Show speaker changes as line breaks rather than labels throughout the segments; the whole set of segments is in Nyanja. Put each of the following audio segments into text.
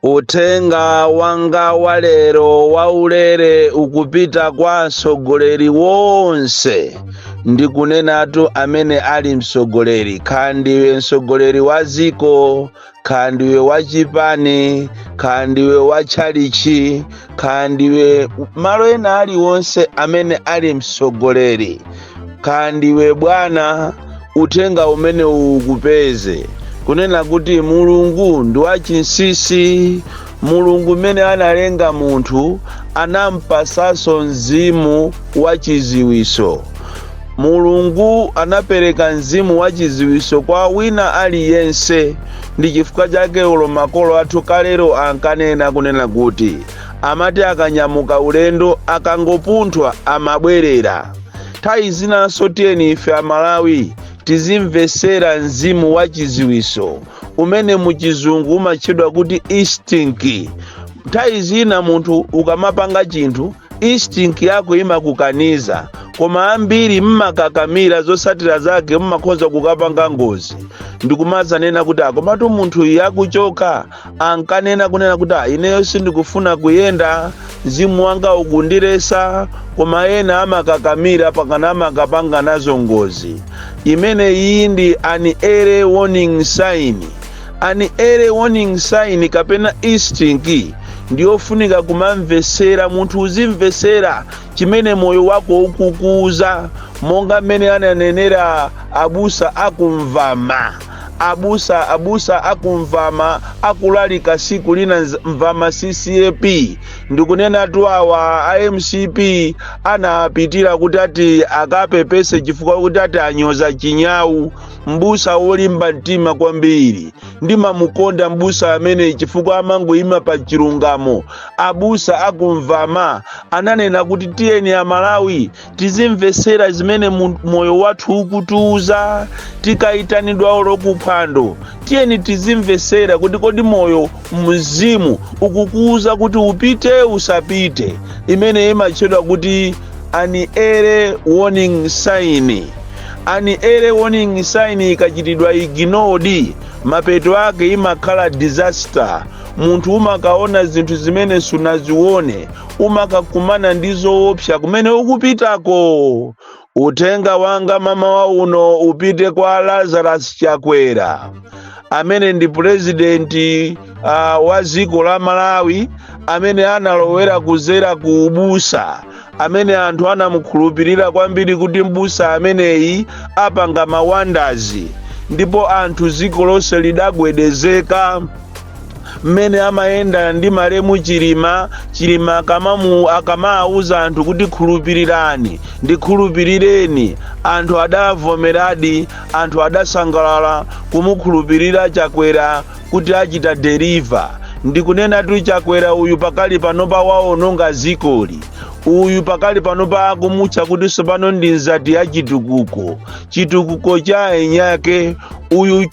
Utenga wanga walero waulere ukupita kwa msogoleri wonse ndikunenatu amene ali msogoleri, khandiwe msogoleri wa ziko, khandiwe wa chipani, khandiwe wa tchalichi, khandiwe malo ena aliwonse amene ali msogoleri, khandiwe bwana, utenga umene ukupeze kunena kuti Mulungu ndi wachinsisi. Mulungu mene analenga munthu anampasaso mzimu wa chiziwiso. Mulungu anapereka mzimu wa chiziwiso kwa wina aliyense. Ndi chifukwa chake ulo makolo athu kalero ankanena kunena kuti amati akanyamuka ulendo akangopunthwa amabwerera. Nthawi zinanso tiyeni ife Amalawi tizimvesera mzimu wa chiziwiso umene muchizungu umatchedwa kuti instinct. Nthawi zina munthu ukamapanga chinthu instinct yako imakukaniza, koma ambiri mmakakamira zosatira zake mmakhoza kukapanga ngozi. Ndikumazanena kuti akomatu munthu yakuchoka ankanena kunena kuti ineyo sindikufuna kuyenda, mzimu wanga ukundiresa, koma ena amakakamira pakana amakapanga nazo ngozi. Imene iyi ndi an early warning sign. An early warning sign kapena instinct ndiyofunika kumamvesera. Munthu uzimvesera chimene moyo wako ukukuza, monga mmene ananenera abusa akumvama. Abusa akumvama akulalika siku lina mvama CCAP. Ndikunena tu awa AMCP anapitira kuti ati akapepese chifukwa kuti ati anyoza chinyawu. Mbusa wolimba mtima kwambiri, ndimamukonda mbusa amene chifukwa amangoyima pa chilungamo. Abusa akumvama ananena kuti tiyeni Amalawi tizimvesera zimene moyo wathu ukutiuza. Tikayitanidwa olo kuphwando tiyeni tizimvesera kuti kodi moyo mzimu ukukuuza kuti upite usapite. Imene imatchedwa kuti an early warning sign. An early warning sign ikachitidwa ignored, mapeto ake imakhala disaster. Munthu umakaona zinthu zimene sunazione, umakakumana ndizo opsa kumene ukupitako. Utenga wanga mama wa uno upite kwa Lazarus Chakwera, amene ndi presidenti wa ziko la Malawi, amene analowera kuzera ku ubusa, amene anthu anamukhulupirira kwambiri kuti mbusa ameneyi apanga mawandazi, ndipo anthu ziko lonse lidagwedezeka. Mmene amayenda ndi malemu chilima akamauza anthu kuti khulupirirani ndikhulupirireni, anthu adavomeradi, anthu adasangalala kumukhulupirira Chakwera kuti achita deliver. Ndikunena tu Chakwera uyu pakali panopa waononga zikoli. Uyu pakali panopa akumutcha kuti sopano ndi nzati ya chitukuko. Chitukuko cha enyake uyu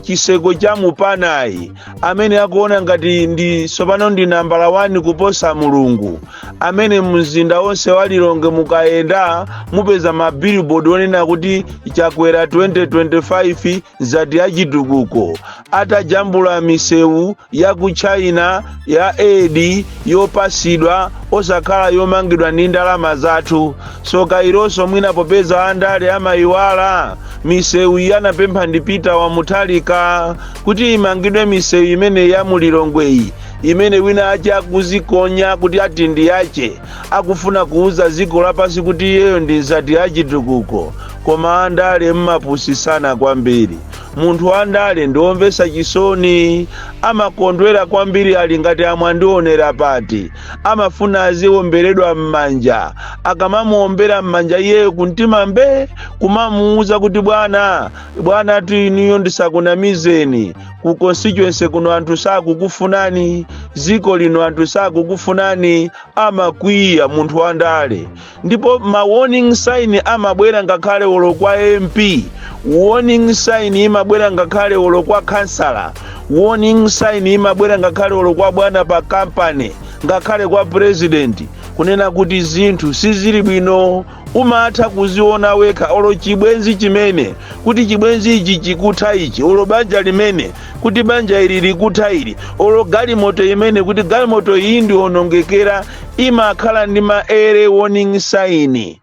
chiseko cha mupanayi, amene akuona ngati ndi sopano ndi nambala 1 kuposa Mulungu, amene mzinda wonse walilonge mukayenda mupeza mabillboard onena kuti Chakwera 2025 nzati ya chitukuko. Atajambula misewu ya ku China ya aid yopasidwa osakhala yomangidwa ndi ndalama zathu. Soka ironso mwina popeza andale amayiwala misewu yanapempha ndi Peter wa Muthalika kuti imangidwe misewu imene ya mulilongweyi, imene wina ache akuzikonya kuti ati ndi yache, akufuna kuuza ziko lapasi kuti iyeyo ndi nzati ya chitukuko. Koma andale mmapusisana kwambiri. Munthu andale ndiwomvesa chisoni, amakondwera kwambiri ali ngati amwandionera pati, amafuna aziwomberedwa m'manja. Akamamuombera m'manja iyeyo kumtima mbe, kumamuuza kuti bwana tu iniyo ndisakunamizeni, ku constituency kuno anthu sakukufunani, ziko lino anthu sakukufunani. Amakwiya munthu andale. Ndipo ma warning sign amabwera ngakhale olo kwa MP, warning sign imabwera ngakhale olo kwa kansala, warning sign imabwera ngakhale olo kwa bwana pa company, ngakhale kwa president, kunena kuti zinthu sizili bwino. umatha kuziona wekha olo chibwenzi chimene kuti chibwenzi ichi chikutha ichi, olo banja limene kuti banja ili likutha ili, olo galimoto imene kuti galimoto iyi ndiwonongekera, imakhala ndi ma early warning sign.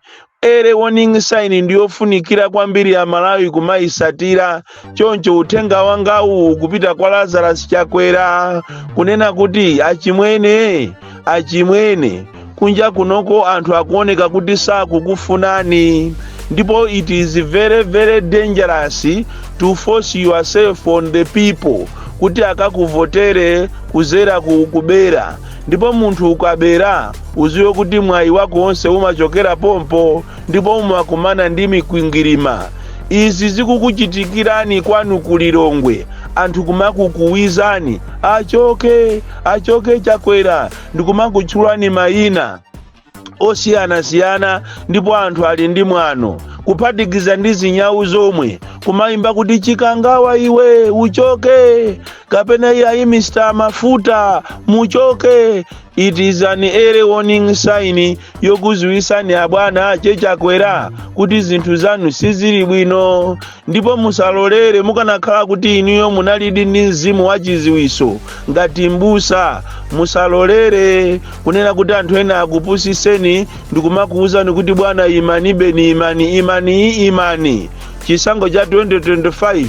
Early warning sign ndiyofunikira kwambiri ya Malawi kumayisatira. Choncho uthenga wangawu kupita kwa Lazarus Chakwera kunena kuti achimwene kunja kunoko anthu akuoneka kuti sakukufunani, ndipo it is very very dangerous to force yourself on the people kuti akakuvotere kuzera kubera. Ndipo munthu ukabera uziwe kuti mwayi wako wonse umachokera pompo, ndipo umakumana ndi mikwingirima. Izi zikukuchitikirani kwanu kulilongwe, anthu kumakukuwizani achoke Chakwera, ndikumakutchulani mayina osiyanasiyana, ndipo anthu ali ndi mwano kuphatikiza ndi zinyawu zomwe kumayimba kuti chikangawa iwe uchoke, kapena iyayi Mr. Mafuta muchoke. It is an early warning sign yokuziwisani abwana Chakwera kuti zinthu zanu sizili bwino, ndipo musalolere mukanakhala kuti inuyo munalidi ndi mzimu wa chiziwiso ngati mbusa, musalolere kunena kuti anthu ena akupusiseni ndikumakuwuzani kuti bwana imanibe ni imani. Chisango cha 2025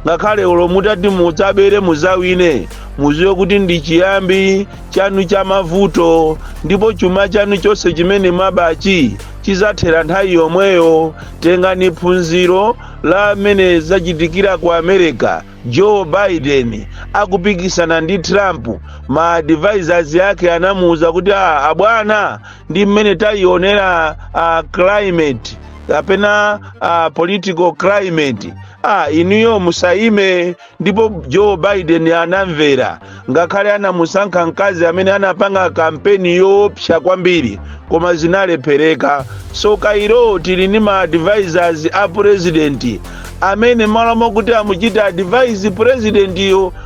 ngakhale olo mutati mudzabere muzawine, muziwe kuti ndi chiyambi chanu cha mavuto, ndipo chuma chanu chonse chimene mabachi chizathera nthawi yomweyo. Tengani phunziro la amene zachitikira ku America. Joe Biden akupikisana ndi Trump, ma advisors yake anamuuza kuti abwana ndi mmene tayionera climate kapena political climate, inuyo musaime. Ndipo Joe Biden anamvera, ngakhale anamusankha mkazi amene anapanga kampeni yoopsa kwambiri koma zinalephereka. So kairo tili ni ma advisors a president amene malamo kuti amuchita advise president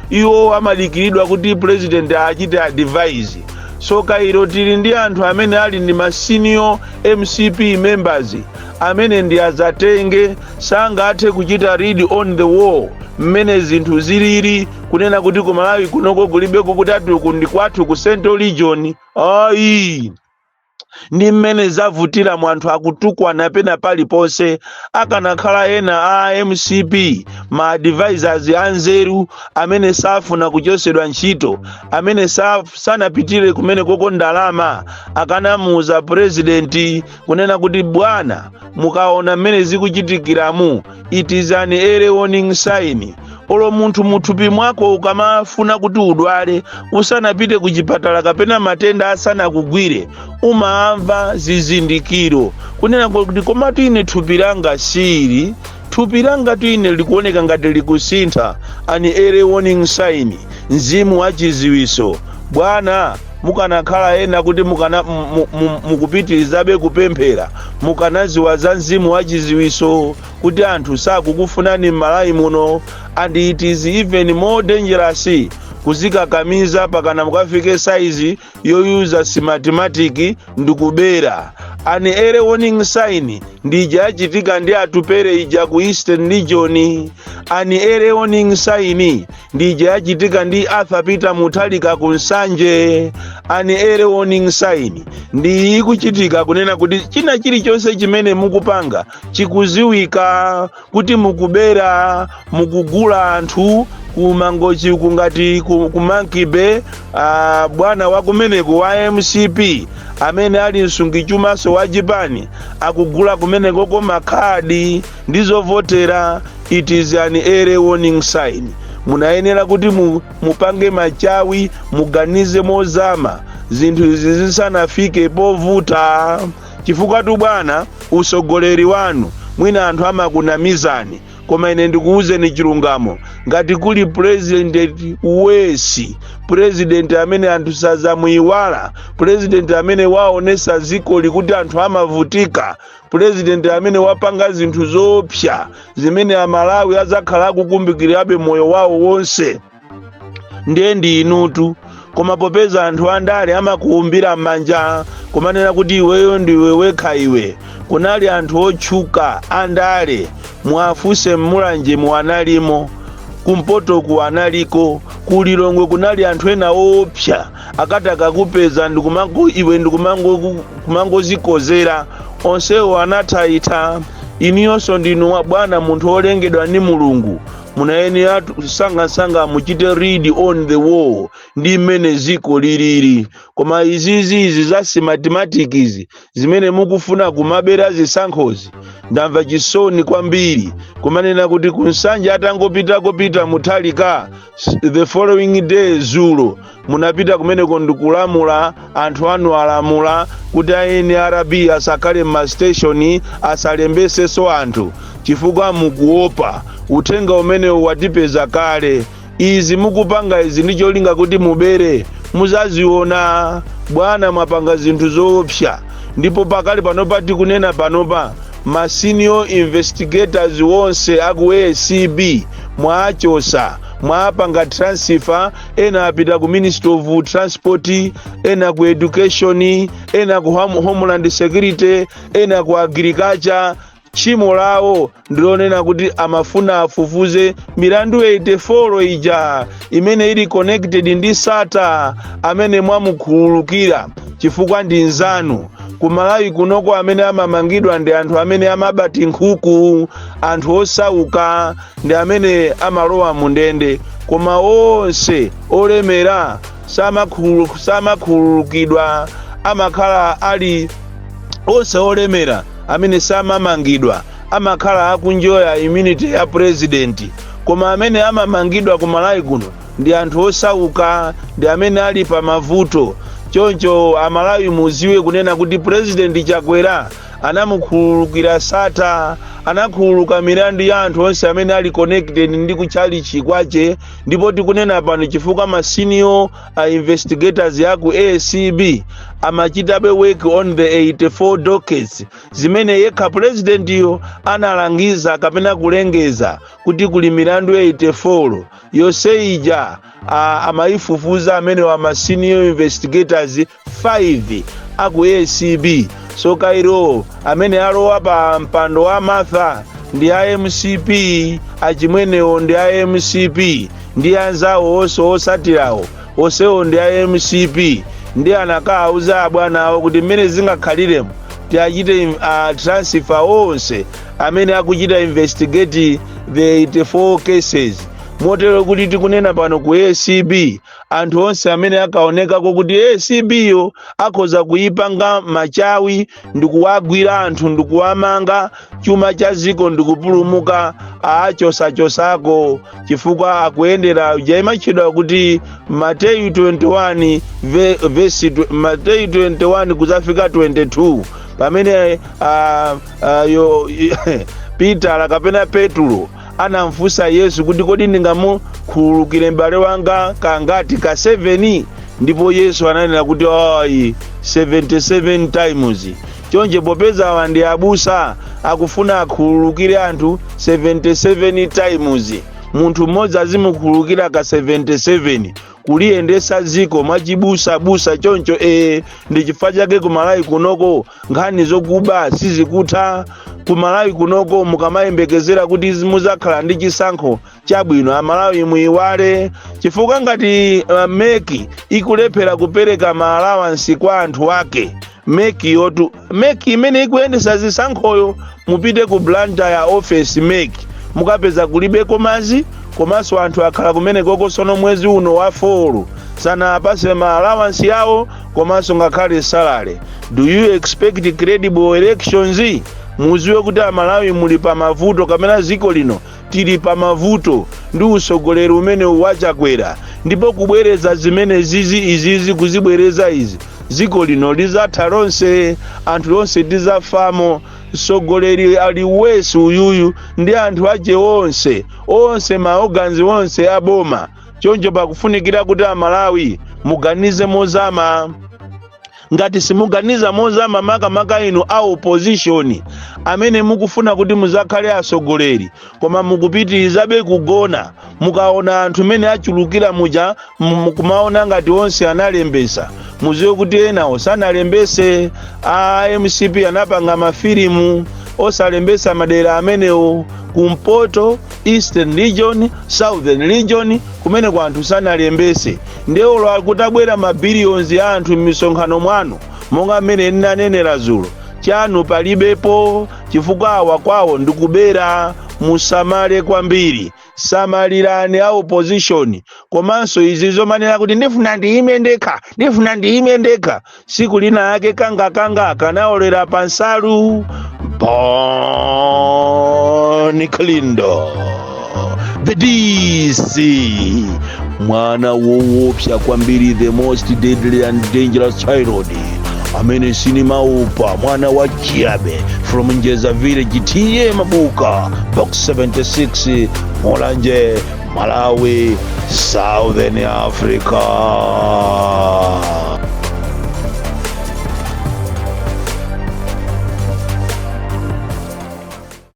iwo amalikiridwa kuti president achite advise. So kairo tili ndi anthu amene ali ndi ma senior MCP members amene ndi azatenge sangathe kuchita read on the wall mmene zinthu zilili, kunena kuti ku Malawi kunoko kulibeko kuti atuku ndi kwathu ku Central Region. Ndi mmene zavutira mwanthu akutukwana pena paliponse, akanakhala ena a MCP ma advisors anzeru amene safuna kuchosedwa ntchito, amene sanapitire kumene koko ndalama, akanamuuza president kunena kuti bwana mukaona mmene zikuchitikiramu, it is an early warning sign. Olo munthu muthupi mwako ukamafuna kuti udwale usanapite kuchipatala kapena matenda asanakugwire, umamva zizindikiro kunena kuti komatu ine thupi langa sili, thupi langa ine likuoneka ngati likusintha. An early warning sign, mzimu wa chiziwiso. Bwana mukanakhala ena kuti mukupitirizabe kupemphera, mukanaziwa za mzimu wa chiziwiso kuti anthu sakukufunani m'Malawi muno. And it is even more dangerous kuzikakamiza pakana mukafike size yoyuza mathematics ndikubera. An early warning sign ndija yachitika ndi atupere ija ku Eastern Region. An early warning sign ndija yachitika ndi Arthur Peter Mutharika ku Nsanje. An early warning sign ndi ikuchitika kunena kuti china chilichonse chimene mukupanga chikuziwika kuti mukubera, mukugula anthu kumangochi kungati kumankibe. Bwana wakumeneko wa MCP amene ali msungichumaso wa Japan akugula kumeneko ko makhadi ndizovotera. It is an early warning sign. Munayenera kuti mupange machawi, muganize mozama, zinthu izi zisanafike povuta. Chifukwa tu bwana usogoleri wanu mwina anthu amakunamizani, koma ine ndikuwuzeni chilungamo. Ngati kuli president wesi, president amene anthu sazamuiwala, president amene waonesa ziko likuti anthu amavutika, president amene wapanga zinthu zoopsa zimene Amalawi azakhala akukumbukirabe moyo wawo wonse, ndiye ndi inutu. koma popeza anthu andale amakuumbira m'manja kumanena kuti iweyo ndiwe wekha iwe. Kunali anthu otchuka andale, mwafunse m'Mulanje analimo, kumpoto analiko, kulilongwe kunali anthu ena opsa akati akakupeza iwe ndikumangozikozera. Onsewo anathaitha. Iniyonso ndinu bwana munthu olengedwa ndi Mulungu, munayenera sangasanga muchite read on the wall ndi mmene ziko liliri. Koma izi za mathematics zimene mukufuna kumabera zisankhozi, ndamva chisoni kwambiri kumanena kuti kunsanja atangopita muthalika the following day zulo munapita kumeneko ndikulamula anthu anu alamula kuti ANRB asakhale m'mastation asalembesenso anthu chifukwa mukuopa uthenga umene watipeza kale. Izi mukupanga izi ndi cholinga kuti mubere muzaziona bwana mwapanga zinthu zoopsa. Ndipo pakali panopa tikunena panopa ma senior investigators wonse aku ACB mwaachosa, mwapanga transfer, ena apita ku Ministry of Transport, ena ku Education, ena ku Homeland Security, ena ku Agriculture. Chimo lawo ndilonena kuti amafuna afufuze milandu 84 ija imene ili connected ndi Sata amene mwamukhululukira chifukwa ndi nzanu. Kumalawi kunoko amene amamangidwa ndi anthu amene amabati nkhuku, anthu osauka, ndi amene amalowa mundende. Koma onse olemera samakhululukidwa, amakhala ali onse olemera amene samamangidwa amakhala akunjoya immunity ya president. Koma amene amamangidwa kumalawi kuno ndi anthu osauka, ndi amene ali pa mavuto. Choncho amalawi muziwe kunena kuti President Chakwera anamukhululukira Sata, anakhululuka milandu ya anthu onse amene ali connected ndi kuchali chikwache. Ndipo tikunena pano chifukwa ma senior investigators yaku ACB amachitabe work on the 84 dockets zimene yekha president yo analangiza kapena kulengeza kuti kuli milandu 84 yonse ija amaifufuza amene wa ma senior investigators 5 aku ACB. So kairo amene alowa pa mpando wa Martha ndi IMCP, achimwenewo ndi IMCP, ndi anzawo onse osatirawo onsewo ndi IMCP. Ndi anakauza bwana awo kuti mmene zingakhaliremo tiachite transfer onse amene akuchita investigate the 84 cases. Motero kuti tikunena pano ku ACB anthu onse amene akaonekako kuti ACB yo akhoza kuyipanga machawi ndikuwagwira anthu ndikuwamanga chuma cha ziko ndikupulumuka achosachosako chifukwa akuyendera jaimachidwa kuti Mateyu 21 Mateyu 21 kuzafika 22 pamene Peter kapena Petro anamfusa Yesu kuti kodi ndingamukhululukire m'bale wanga kangati ka 7? Ndipo Yesu ananena kuti 77 times. Chonje popeza awa ndi abusa akufuna akhululukire anthu 77 times, munthu mmodzi azimukhululukira ka 77 kuliyendesa ziko mwachibusa busa. Choncho ndi chifukwa chake kumalawi kunoko nkhani zokuba sizikutha. Kumalawi kunoko mukamayembekezera kuti muzakhala ndi chisankho chabwino amalawi muyiwale chifukwa ngati meki ikulephera kupereka ma allowance kwa anthu ake, meki imene ikuyendesa zisankhoyo mupite ku Blantyre ya office meki mukapeza kulibeko mazi, komanso anthu akhala kumene koko sono mwezi uno wa 4 sana apase ma allowance yawo komanso ngakhale salary. Do you expect credible elections? Muziwe kuti amalawi muli pa mavuto kamena ziko lino tili pa mavuto ndi usogoleri umene wachakwera. Ndipo kubwereza zimene izizi kuzibwereza izi ziko lino lizatha lonse, anthu lonse tizafamo. Sogoleri ali wesi uyuyu ndi anthu ache onse maoganzi onse aboma. Choncho pakufunikira kuti amalawi muganize mozama. ngati simuganiza mozama makamaka inu a opposition amene mukufuna kuti muzakhale asogoleri koma mukupitirizabe kugona, mukaona anthu mene achulukira muja mukumaona ngati onse analembesa, muziwe kuti enawo sanalembese. MCP anapanga mafilimu osalembesa madera amenewo kumpoto, Eastern Region, Southern Region, kumene kwa anthu sanalembese. Ndeolo akutabwera mabiliyons ya anthu m'misonkhano mwanu monga mmene ndinanenera dzulo, chanu palibepo chifukwa awa kwawo ndikubera. Musamale kwambiri, samalirani a opposition. Komanso izi zomanena kuti ndifuna ndiyime ndekha, siku lina yake kanga akanaolera pansalu. Boni Klindo, the DC, mwana woopsa kwambiri, the most deadly and dangerous child amene sinimaupa, mwana wa Chiabe from Njeza Village, TM Mabuka, box 76, Mulanje, Malawi, Southern Africa.